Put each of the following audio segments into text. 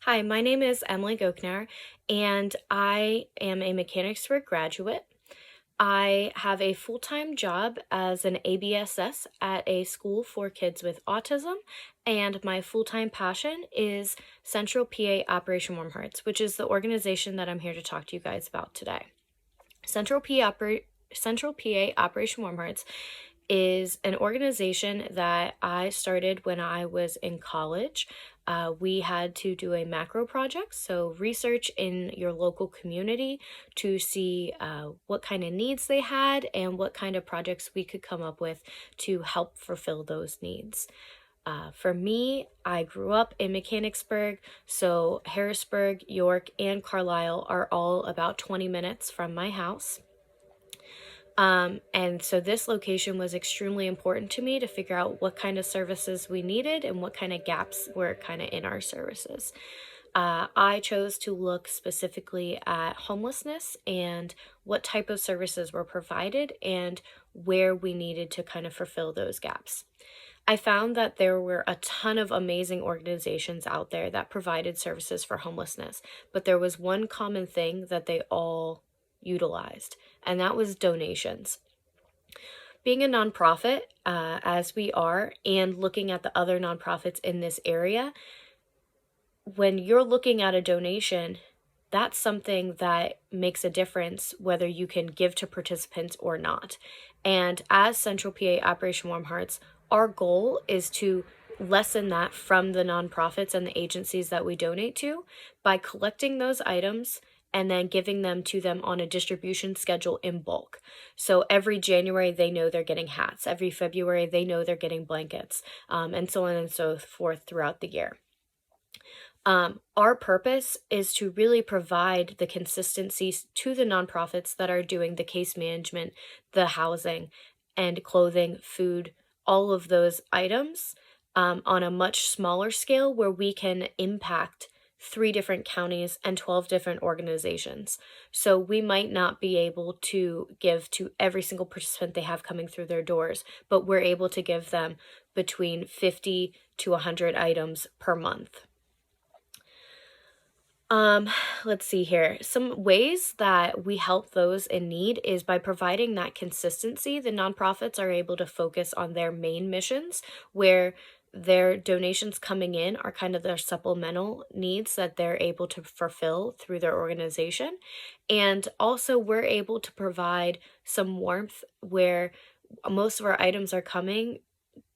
Hi, my name is Emily Goknar, and I am a Mechanicsburg graduate. I have a full-time job as an ABSS at a school for kids with autism, and my full-time passion is Central PA Operation Warm Hearts, which is the organization that I'm here to talk to you guys about today. Central PA, Central PA Operation Warm Hearts is an organization that I started when I was in college. We had to do a macro project, so research in your local community to see what kind of needs they had and what kind of projects we could come up with to help fulfill those needs. For me, I grew up in Mechanicsburg, so Harrisburg, York, and Carlisle are all about 20 minutes from my house. And so this location was extremely important to me to figure out what kind of services we needed and what kind of gaps were kind of in our services. I chose to look specifically at homelessness and what type of services were provided and where we needed to kind of fulfill those gaps. I found that there were a ton of amazing organizations out there that provided services for homelessness, but there was one common thing that they all utilized, and that was donations. Being a nonprofit, as we are, and looking at the other nonprofits in this area, when you're looking at a donation, that's something that makes a difference whether you can give to participants or not. And as Central PA Operation Warm Hearts, our goal is to lessen that from the nonprofits and the agencies that we donate to by collecting those items and then giving them to them on a distribution schedule in bulk. So every January, they know they're getting hats. Every February, they know they're getting blankets, and so on and so forth throughout the year. Our purpose is to really provide the consistencies to the nonprofits that are doing the case management, the housing, and clothing, food, all of those items on a much smaller scale where we can impact 3 different counties and 12 different organizations. So we might not be able to give to every single participant they have coming through their doors, but we're able to give them between 50 to 100 items per month. Let's see here. Some ways that we help those in need is by providing that consistency. The nonprofits are able to focus on their main missions, where their donations coming in are kind of their supplemental needs that they're able to fulfill through their organization. And also, we're able to provide some warmth where most of our items are coming,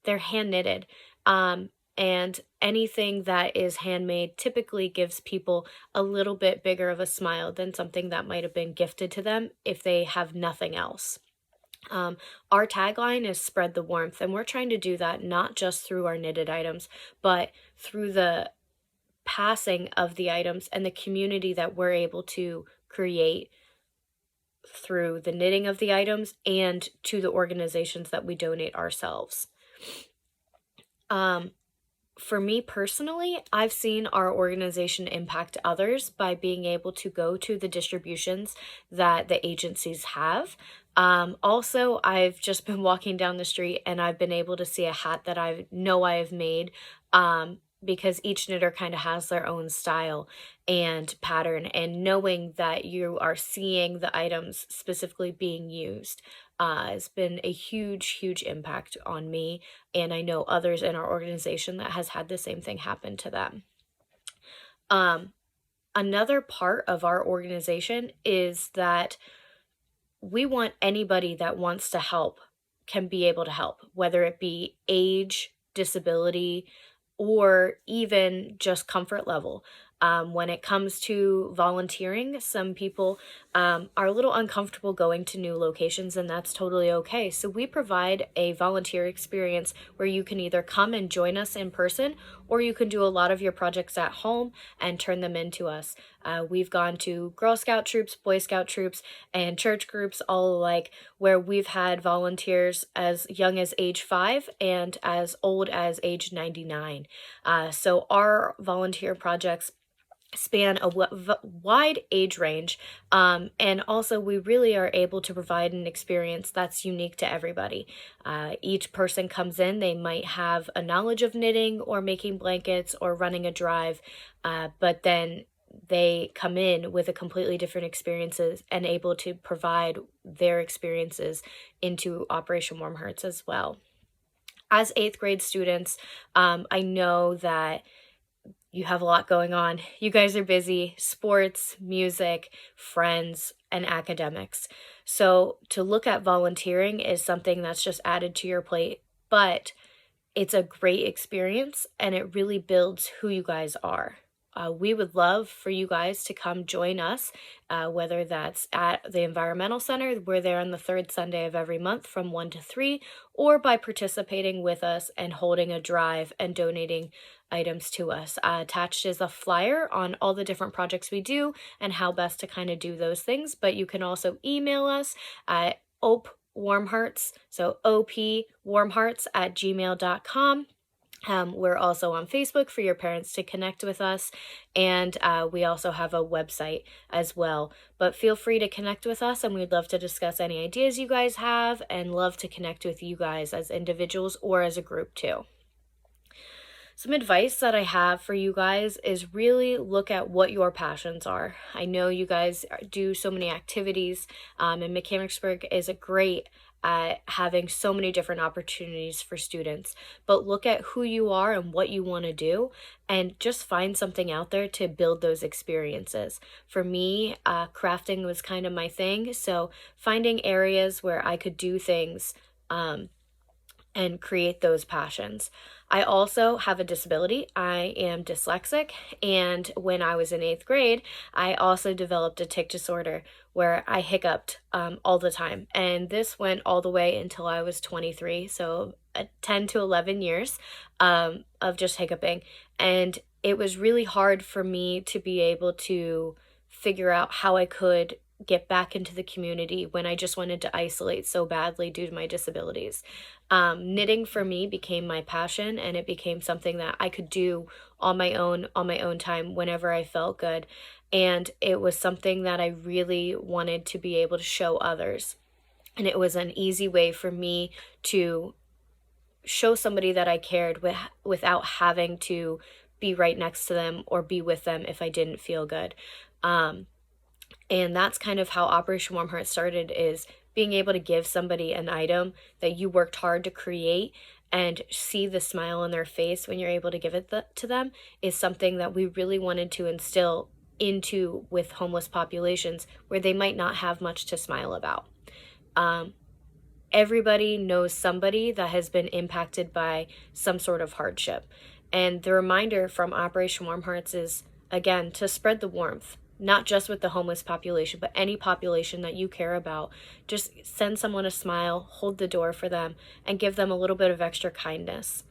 they're hand knitted. And anything that is handmade typically gives people a little bit bigger of a smile than something that might have been gifted to them if they have nothing else. Our tagline is spread the warmth, and we're trying to do that not just through our knitted items, but through the passing of the items and the community that we're able to create through the knitting of the items and to the organizations that we donate ourselves. For me personally, I've seen our organization impact others by being able to go to the distributions that the agencies have. Also, I've just been walking down the street and I've been able to see a hat that I know I have made, because each knitter kind of has their own style and pattern, and knowing that you are seeing the items specifically being used has been a huge, huge impact on me, and I know others in our organization that has had the same thing happen to them. Another part of our organization is that we want anybody that wants to help can be able to help, whether it be age, disability, or even just comfort level. When it comes to volunteering, some people are a little uncomfortable going to new locations, and that's totally okay. So we provide a volunteer experience where you can either come and join us in person, or you can do a lot of your projects at home and turn them into us. We've gone to Girl Scout troops, Boy Scout troops, and church groups all alike, where we've had volunteers as young as age 5 and as old as age 99. So our volunteer projects span a wide age range. And also, we really are able to provide an experience that's unique to everybody. Each person comes in, they might have a knowledge of knitting or making blankets or running a drive, but then they come in with a completely different experiences and able to provide their experiences into Operation Warm Hearts as well. As eighth grade students, I know that you have a lot going on. You guys are busy, sports, music, friends, and academics. So to look at volunteering is something that's just added to your plate, but it's a great experience and it really builds who you guys are. We would love for you guys to come join us, whether that's at the Environmental Center. We're there on the third Sunday of every month from 1 to 3, or by participating with us and holding a drive and donating items to us. Attached is a flyer on all the different projects we do and how best to kind of do those things. But you can also email us at OpWarmHearts, so opwarmhearts@gmail.com. We're also on Facebook for your parents to connect with us, and we also have a website as well. But feel free to connect with us, and we'd love to discuss any ideas you guys have and love to connect with you guys as individuals or as a group too. Some advice that I have for you guys is really look at what your passions are. I know you guys do so many activities, and Mechanicsburg is a great at having so many different opportunities for students. But look at who you are and what you want to do, and just find something out there to build those experiences. For me, crafting was kind of my thing, so finding areas where I could do things and create those passions. I also have a disability. I am dyslexic, and when I was in eighth grade, I also developed a tic disorder where I hiccuped all the time. And this went all the way until I was 23, so 10 to 11 years of just hiccuping. And it was really hard for me to be able to figure out how I could get back into the community when I just wanted to isolate so badly due to my disabilities. Knitting for me became my passion, and it became something that I could do on my own time whenever I felt good. And it was something that I really wanted to be able to show others. And it was an easy way for me to show somebody that I cared without having to be right next to them or be with them if I didn't feel good. And that's kind of how Operation Warm Heart started, is being able to give somebody an item that you worked hard to create and see the smile on their face when you're able to give it to them is something that we really wanted to instill into with homeless populations where they might not have much to smile about. Everybody knows somebody that has been impacted by some sort of hardship. And the reminder from Operation Warm Hearts is, again, to spread the warmth, not just with the homeless population, but any population that you care about. Just send someone a smile, hold the door for them, and give them a little bit of extra kindness.